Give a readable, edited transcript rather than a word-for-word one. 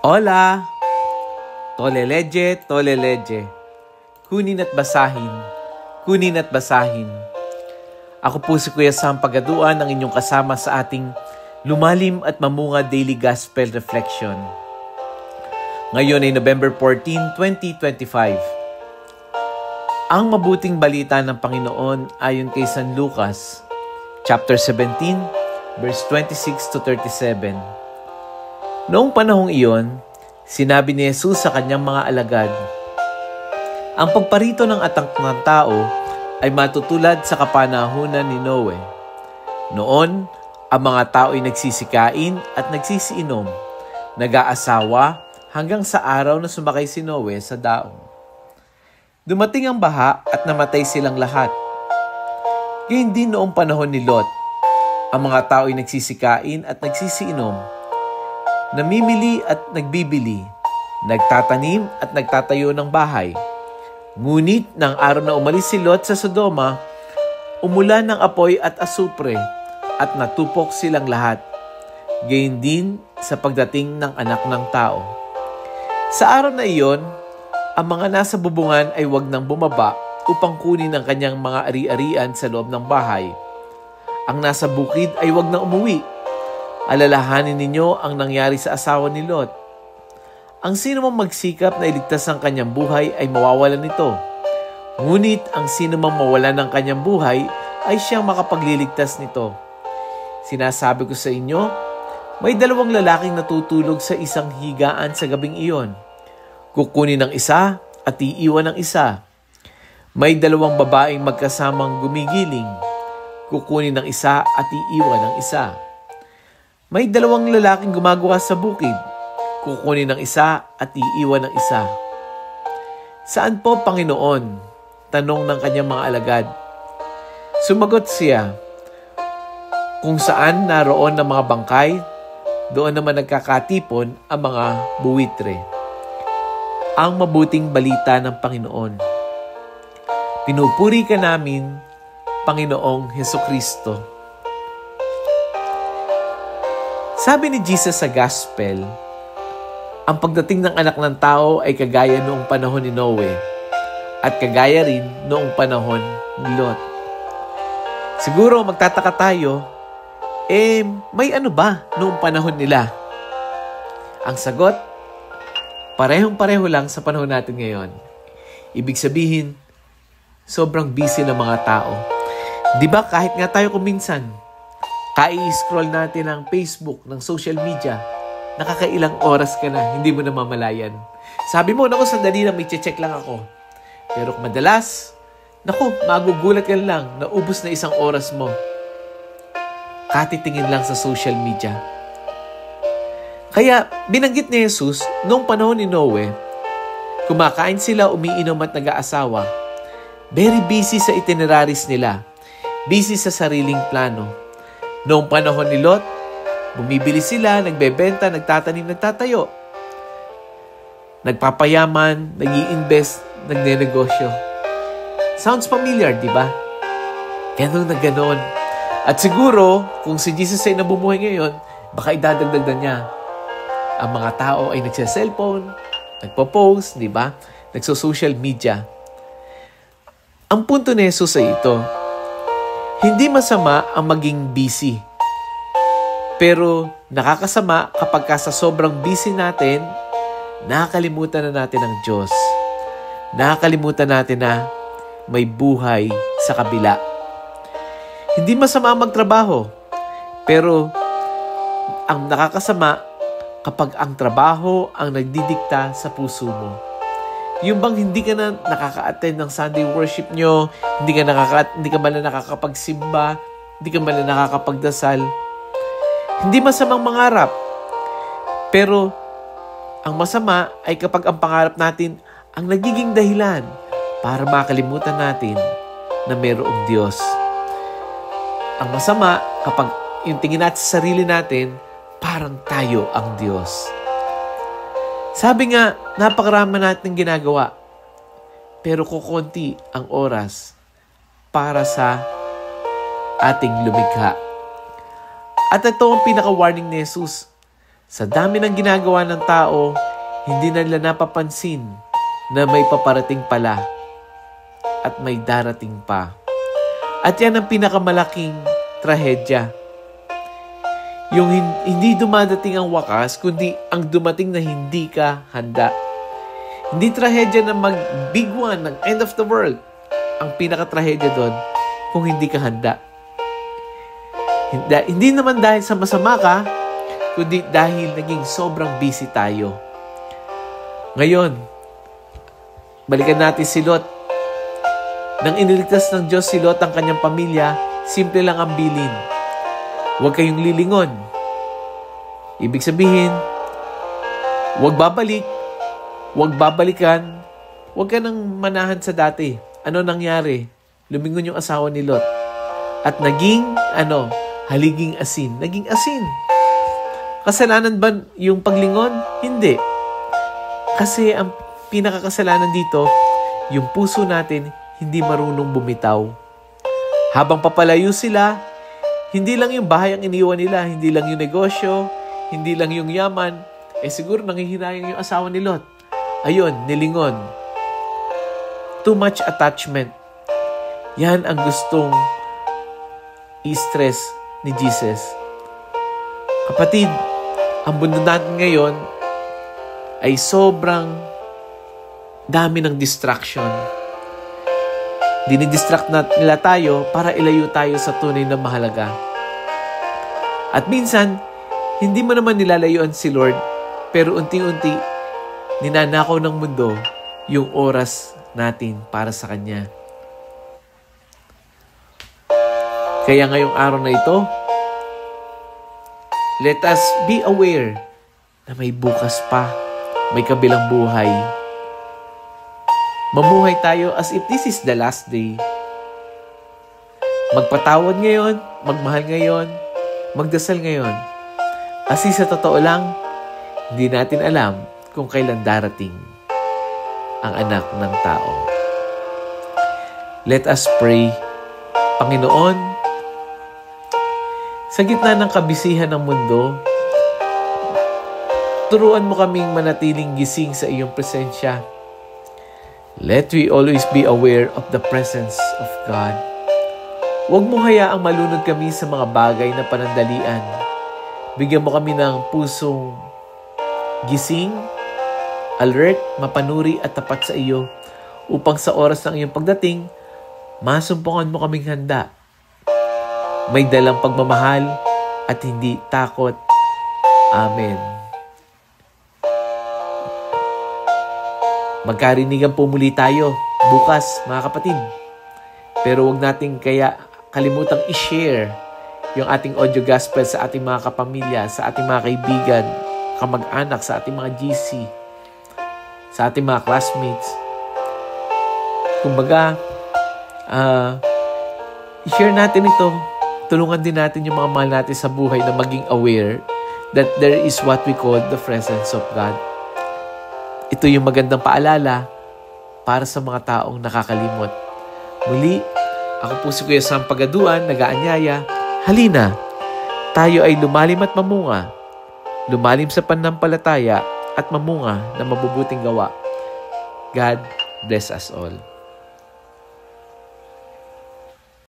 Hola! Toleleje, toleleje. Kunin at basahin. Kunin at basahin. Ako po si Kuya Sam Pagaduan, ang inyong kasama sa ating lumalim at mamunga Daily Gospel Reflection. Ngayon ay November 14, 2025. Ang mabuting balita ng Panginoon ayon kay San Lucas, chapter 17, verse 26 to 37. Noong panahong iyon, sinabi ni Jesus sa kanyang mga alagad, ang pagparito ng anak ng tao ay matutulad sa kapanahunan ni Noe. Noon, ang mga tao ay nagsisikain at nagsisiinom, nag-aasawa hanggang sa araw na sumakay si Noe sa daong. Dumating ang baha at namatay silang lahat. Gayun din noong panahon ni Lot, ang mga tao ay nagsisikain at nagsisiinom, namimili at nagbibili, nagtatanim at nagtatayo ng bahay. Ngunit nang araw na umalis si Lot sa Sodoma, umulan ng apoy at asupre at natupok silang lahat. Gayon din sa pagdating ng anak ng tao. Sa araw na iyon, ang mga nasa bubungan ay wag nang bumaba upang kunin ang kanyang mga ari-arian sa loob ng bahay. Ang nasa bukid ay wag nang umuwi. Alalahanin ninyo ang nangyari sa asawa ni Lot. Ang sino mang magsikap na iligtas ang kanyang buhay ay mawawalan nito. Ngunit ang sino mang mawalan ng kanyang buhay ay siyang makapagliligtas nito. Sinasabi ko sa inyo, may dalawang lalaking natutulog sa isang higaan sa gabing iyon. Kukunin ng isa at iiwan ng isa. May dalawang babaeng magkasamang gumigiling. Kukunin ng isa at iiwan ng isa. May dalawang lalaking gumagawa sa bukid. Kukunin ng isa at iiwan ng isa. Saan po, Panginoon? Tanong ng kanyang mga alagad. Sumagot siya, kung saan naroon ng mga bangkay, doon naman nagkakatipon ang mga buwitre. Ang mabuting balita ng Panginoon. Pinupuri ka namin, Panginoong Hesukristo. Sabi ni Jesus sa Gospel, ang pagdating ng anak ng tao ay kagaya noong panahon ni Noe at kagaya rin noong panahon ni Lot. Siguro magtataka tayo, may ano ba noong panahon nila? Ang sagot, parehong-pareho lang sa panahon natin ngayon. Ibig sabihin, sobrang busy ng mga tao. Di ba kahit nga tayo kuminsan, kai-scroll natin ang Facebook, ng social media, nakakailang oras ka na, hindi mo namamalayan. Sabi mo, naku, sandali na, may check lang ako. Pero madalas, naku, magugulat ka lang, naubos na isang oras mo. Katitingin lang sa social media. Kaya, binanggit ni Jesus, noong panahon ni Noe, kumakain sila, umiinom at nag-aasawa. Very busy sa itineraries nila. Busy sa sariling plano. Noong panahon ni Lot, bumibili sila, nagbebenta, nagtatanim, nagtatayo. Nagpapayaman, nag-i-invest, nagne-negosyo. Sounds familiar, di ba? Ganon na ganon. At siguro, kung si Jesus ay nabumuhay ngayon, baka idadagdag na niya. Ang mga tao ay nagsa-cellphone, nagpo-post, di ba? Nagso-social media. Ang punto ni Jesus ay ito. Hindi masama ang maging busy. Pero nakakasama kapag sa sobrang busy natin, nakakalimutan na natin ang Diyos. Nakakalimutan natin na may buhay sa kabila. Hindi masama magtrabaho. Pero ang nakakasama kapag ang trabaho ang nagdidikta sa puso mo. Yung bang hindi ka na nakaka-attend ng Sunday worship nyo, hindi ka man na nakakapagsimba, hindi ka man na nakakapagdasal. Hindi masamang mangarap. Pero ang masama ay kapag ang pangarap natin ang nagiging dahilan para makalimutan natin na mayroong Diyos. Ang masama kapag yung tingin natin sa sarili natin, parang tayo ang Diyos. Sabi nga, napakarami natin ginagawa. Pero kukunti ang oras para sa ating lumikha. At ito ang pinaka-warning ni Jesus. Sa dami ng ginagawa ng tao, hindi na nila napapansin na may paparating pala at may darating pa. At yan ang pinakamalaking trahedya. Yung hindi dumadating ang wakas, kundi ang dumating na hindi ka handa. Hindi trahedya na mag-big one, ng end of the world. Ang pinaka-trahedya doon, kung hindi ka handa. Hindi naman dahil sa masama ka, kundi dahil naging sobrang busy tayo. Ngayon, balikan natin si Lot. Nang iniligtas ng Diyos si Lot ang kanyang pamilya, simple lang ang bilin. Huwag kayong lilingon. Ibig sabihin, huwag babalik, huwag babalikan, huwag ka nang manahan sa dati. Ano nangyari? Lumingon yung asawa ni Lot. At naging, haliging asin. Naging asin. Kasalanan ba yung paglingon? Hindi. Kasi ang pinakakasalanan dito, yung puso natin hindi marunong bumitaw. Habang papalayo sila, hindi lang yung bahay ang iniwan nila, hindi lang yung negosyo, hindi lang yung yaman, siguro nangihinayang yung asawa ni Lot. Ayun, nilingon. Too much attachment. Yan ang gustong i-stress ni Jesus. Kapatid, ang mundo natin ngayon ay sobrang dami ng distraction. Dinidistract nila tayo para ilayo tayo sa tunay na mahalaga. At minsan, hindi mo naman nilalayuan si Lord, pero unti-unti, ninanakaw ng mundo yung oras natin para sa Kanya. Kaya ngayong araw na ito, let us be aware na may bukas pa, may kabilang buhay. Mamuhay tayo as if this is the last day. Magpatawad ngayon, magmahal ngayon, magdasal ngayon. Kasi sa totoo lang, hindi natin alam kung kailan darating ang anak ng tao. Let us pray. Panginoon, sa gitna ng kabisihan ng mundo, turuan mo kaming manatiling gising sa iyong presensya. Let we always be aware of the presence of God. Huwag mo hayaang malunod kami sa mga bagay na panandalian. Bigyan mo kami ng pusong gising, alert, mapanuri at tapat sa iyo upang sa oras ng iyong pagdating, masumpungan mo kaming handa. May dalang pagmamahal at hindi takot. Amen. Magkarinigan po muli tayo bukas, mga kapatid. Pero huwag natin kaya kalimutang i-share yung ating audio gospel sa ating mga kapamilya, sa ating mga kaibigan, kamag-anak, sa ating mga GC, sa ating mga classmates. Kumbaga, i-share natin ito. Tulungan din natin yung mga mahal natin sa buhay na maging aware that there is what we call the presence of God. Ito yung magandang paalala para sa mga taong nakakalimot. Muli, ako po si Kuya Sam Pagaduan, nag-aanyaya. Halina, tayo ay lumalim at mamunga. Lumalim sa pananampalataya at mamunga na mabubuting gawa. God bless us all.